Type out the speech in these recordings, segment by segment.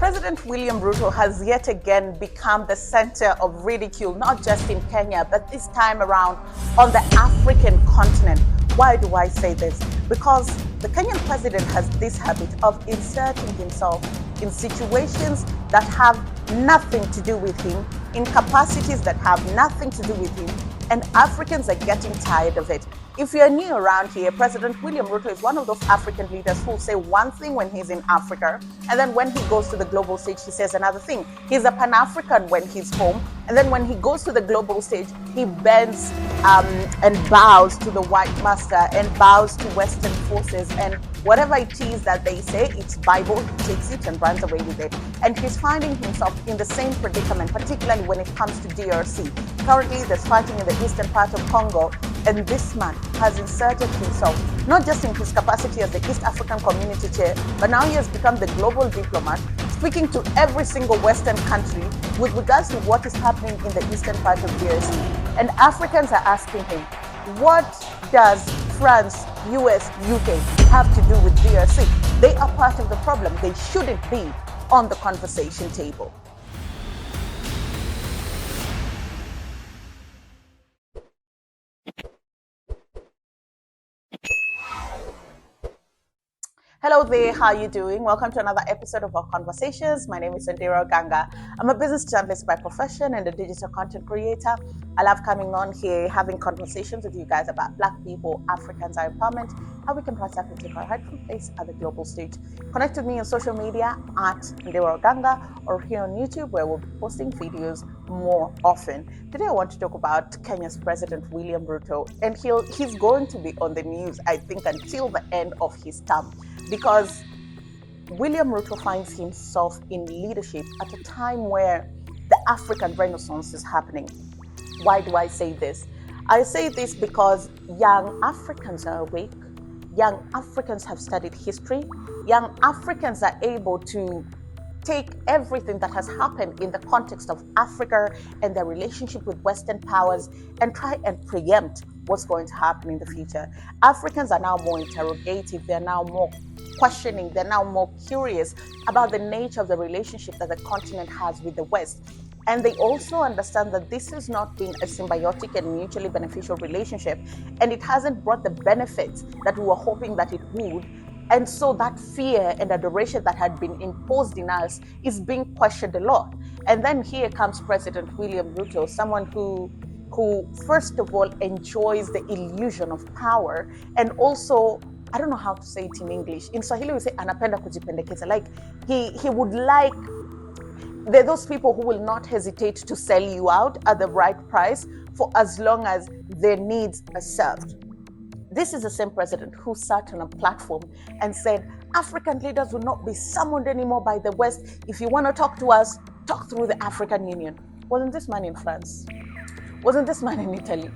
President William Ruto has yet again become the center of ridicule, not just in Kenya, but this time around on the African continent. Why do I say this? Because the Kenyan president has this habit of inserting himself in situations that have nothing to do with him, in capacities that have nothing to do with him, and Africans are getting tired of it. If you're new around here, President William Ruto is one of those African leaders who say one thing when he's in Africa, and then when he goes to the global stage, he says another thing. He's a Pan-African when he's home, and then when he goes to the global stage, he bends and bows to the white master and bows to Western forces, and whatever it is that they say, it's Bible, he takes it and runs away with it. And he's finding himself in the same predicament, particularly when it comes to DRC. Currently, there's fighting in the eastern part of Congo, and this man has inserted himself, not just in his capacity as the East African Community Chair, but now he has become the global diplomat, speaking to every single Western country with regards to what is happening in the eastern part of DRC. And Africans are asking him, what does France, US, UK have to do with DRC? They are part of the problem. They shouldn't be on the conversation table. Hello there, how are you doing? Welcome to another episode of our conversations. My name is Ondiro Oganga. I'm a business journalist by profession and a digital content creator. I love coming on here, having conversations with you guys about Black people, Africans, our empowerment, how we can rise up and take our rightful place at the global stage. Connect with me on social media at Ondiro Oganga or here on YouTube, where we'll be posting videos more often. Today I want to talk about Kenya's President William Ruto, and he's going to be on the news, I think, until the end of his term, because William Ruto finds himself in leadership at a time where the African Renaissance is happening. Why do I say this? I say this because young Africans are awake, young Africans have studied history, young Africans are able to take everything that has happened in the context of Africa and their relationship with Western powers and try and preempt what's going to happen in the future. Africans are now more interrogative, they're now more questioning, they're now more curious about the nature of the relationship that the continent has with the West. And they also understand that this has not been a symbiotic and mutually beneficial relationship, and it hasn't brought the benefits that we were hoping that it would. And so that fear and adoration that had been imposed in us is being questioned a lot. And then here comes President William Ruto, someone who first of all enjoys the illusion of power, and also, I don't know how to say it in English. In Swahili we say anapenda kujipendekeza. Like he would like, there are those people who will not hesitate to sell you out at the right price for as long as their needs are served. This is the same president who sat on a platform and said, African leaders will not be summoned anymore by the West. If you want to talk to us, talk through the African Union. Wasn't this man in France? Wasn't this man in Italy?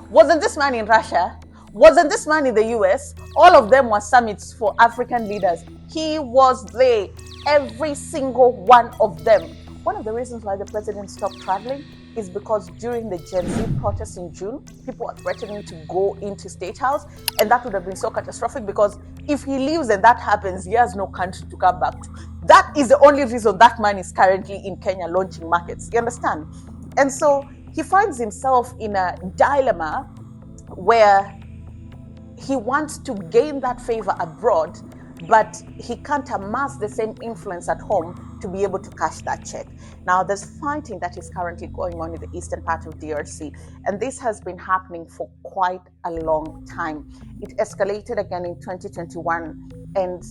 Wasn't this man in Russia? Wasn't this man in the US? All of them were summits for African leaders. He was there, every single one of them. One of the reasons why the president stopped traveling is because during the Gen Z protests in June, people are threatening to go into State House, and that would have been so catastrophic because if he leaves and that happens, he has no country to come back to. That is the only reason that man is currently in Kenya launching markets. You understand? And so he finds himself in a dilemma where he wants to gain that favor abroad, but he can't amass the same influence at home to be able to cash that check. Now, there's fighting that is currently going on in the eastern part of DRC, and this has been happening for quite a long time. It escalated again in 2021, and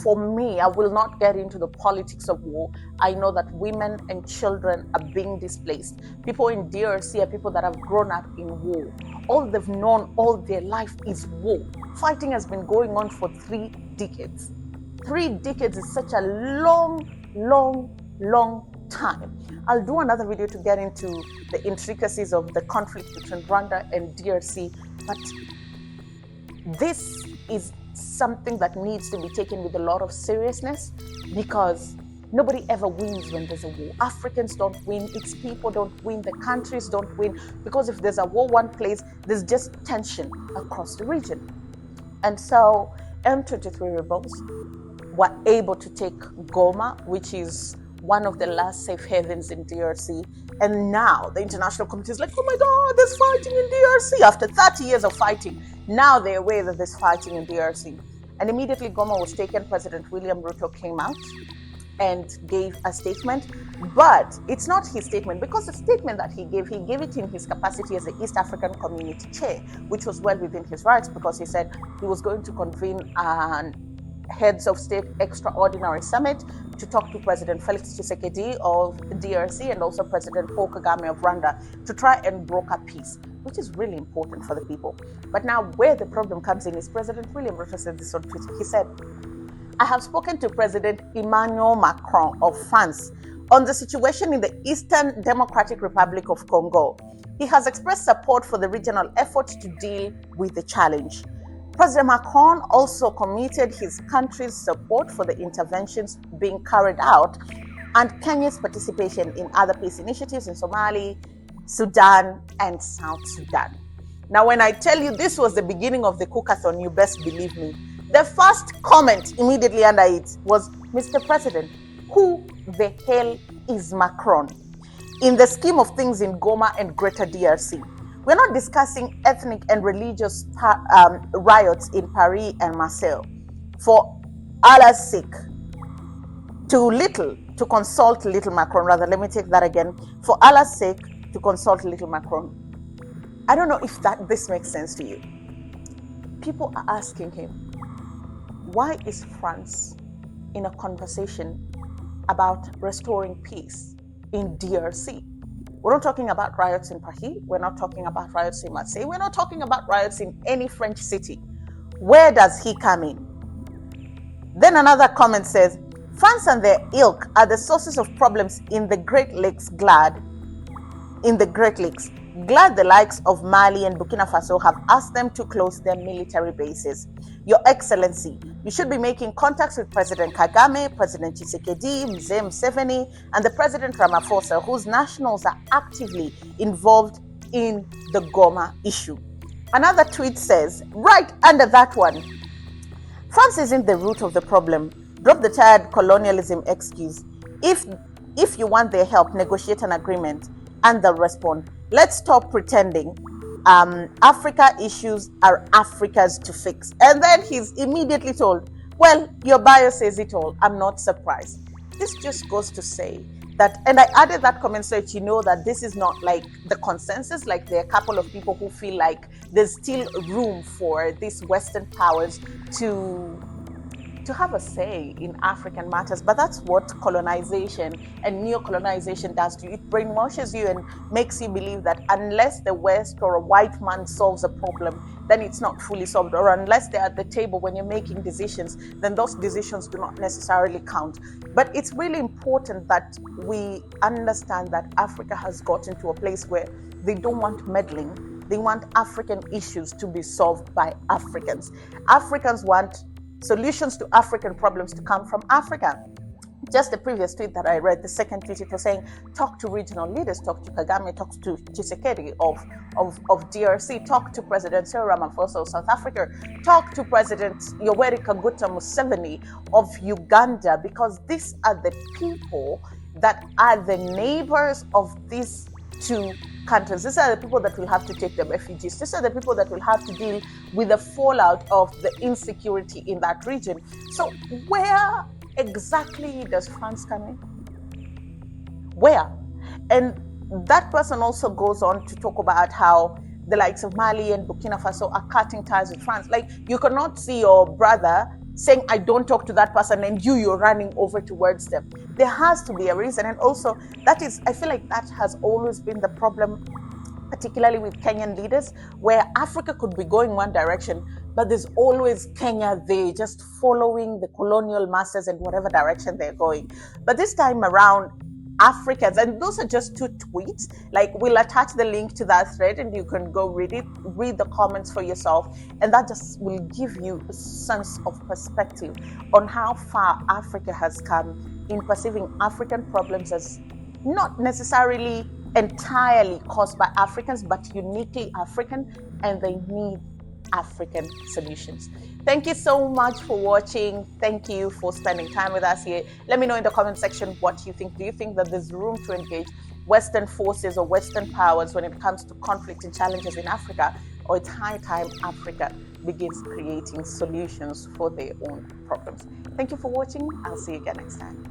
for me, I will not get into the politics of war. I know that women and children are being displaced. People in DRC are people that have grown up in war. All they've known all their life is war. Fighting has been going on for 3 decades. 3 decades is such a long time. I'll do another video to get into the intricacies of the conflict between Rwanda and DRC, but this is something that needs to be taken with a lot of seriousness, because nobody ever wins when there's a war. Africans don't win, its people don't win, the countries don't win, because if there's a war one place, there's just tension across the region. And so M23 rebels were able to take Goma, which is one of the last safe havens in DRC. And now the international community is like, oh my God, there's fighting in DRC. After 30 years of fighting, now they're aware that there's fighting in DRC. And immediately Goma was taken. President William Ruto came out and gave a statement. But it's not his statement, because the statement that he gave it in his capacity as the East African Community Chair, which was well within his rights, because he said he was going to convene an Heads of State Extraordinary Summit to talk to President Felix Tshisekedi of DRC and also President Paul Kagame of Rwanda to try and broker peace, which is really important for the people. But now where the problem comes in is President William Ruto said this on Twitter. He said, I have spoken to President Emmanuel Macron of France on the situation in the Eastern Democratic Republic of Congo. He has expressed support for the regional effort to deal with the challenge. President Macron also committed his country's support for the interventions being carried out and Kenya's participation in other peace initiatives in Somalia, Sudan, and South Sudan. Now, when I tell you this was the beginning of the cookathon, you best believe me. The first comment immediately under it was, Mr. President, who the hell is Macron? In the scheme of things in Goma and Greater DRC, we're not discussing ethnic and religious riots in Paris and Marseille. For Allah's sake, to consult little Macron. Rather, let me take that again. For Allah's sake, to consult little Macron. I don't know if this makes sense to you. People are asking him, why is France in a conversation about restoring peace in DRC? We're not talking about riots in Paris. We're not talking about riots in Marseille. We're not talking about riots in any French city. Where does he come in? Then another comment says, France and their ilk are the sources of problems in the Great Lakes. Glad the likes of Mali and Burkina Faso have asked them to close their military bases. Your Excellency, you should be making contacts with President Kagame, President Tshisekedi, Mzee Museveni, and the President Ramaphosa, whose nationals are actively involved in the Goma issue. Another tweet says, right under that one, France isn't the root of the problem. Drop the tired colonialism excuse. If you want their help, negotiate an agreement. And they'll respond, let's stop pretending Africa issues are Africa's to fix. And then he's immediately told, well, your bio says it all. I'm not surprised. This just goes to say that, and I added that comment so that you know that this is not like the consensus, like there are a couple of people who feel like there's still room for these Western powers to have a say in African matters. But that's what colonization and neo-colonization does to you. It brainwashes you and makes you believe that unless the West or a white man solves a problem, then it's not fully solved. Or unless they're at the table when you're making decisions, then those decisions do not necessarily count. But it's really important that we understand that Africa has gotten to a place where they don't want meddling. They want African issues to be solved by Africans. Africans want solutions to African problems to come from Africa. Just the previous tweet that I read, the second tweet, it was saying, talk to regional leaders, talk to Kagame, talk to Tshisekedi of DRC, talk to President Cyril Ramaphosa of South Africa, talk to President Yoweri Kaguta Museveni of Uganda, because these are the people that are the neighbors of these two countries. These are the people that will have to take the refugees. These are the people that will have to deal with the fallout of the insecurity in that region. So where exactly does France come in? Where? And that person also goes on to talk about how the likes of Mali and Burkina Faso are cutting ties with France. Like, you cannot see your brother saying, I don't talk to that person, and you're running over towards them. There has to be a reason. And also, that is, I feel like that has always been the problem, particularly with Kenyan leaders, where Africa could be going one direction, but there's always Kenya there, just following the colonial masters in whatever direction they're going. But this time around, Africans, and those are just two tweets, like we'll attach the link to that thread and you can go read it, read the comments for yourself, and that just will give you a sense of perspective on how far Africa has come in perceiving African problems as not necessarily entirely caused by Africans, but uniquely African, and they need African solutions. Thank you so much for watching. Thank you for spending time with us here. Let me know in the comment section what you think. Do you think that there's room to engage Western forces or Western powers when it comes to conflict and challenges in Africa? Or it's high time Africa begins creating solutions for their own problems? Thank you for watching. I'll see you again next time.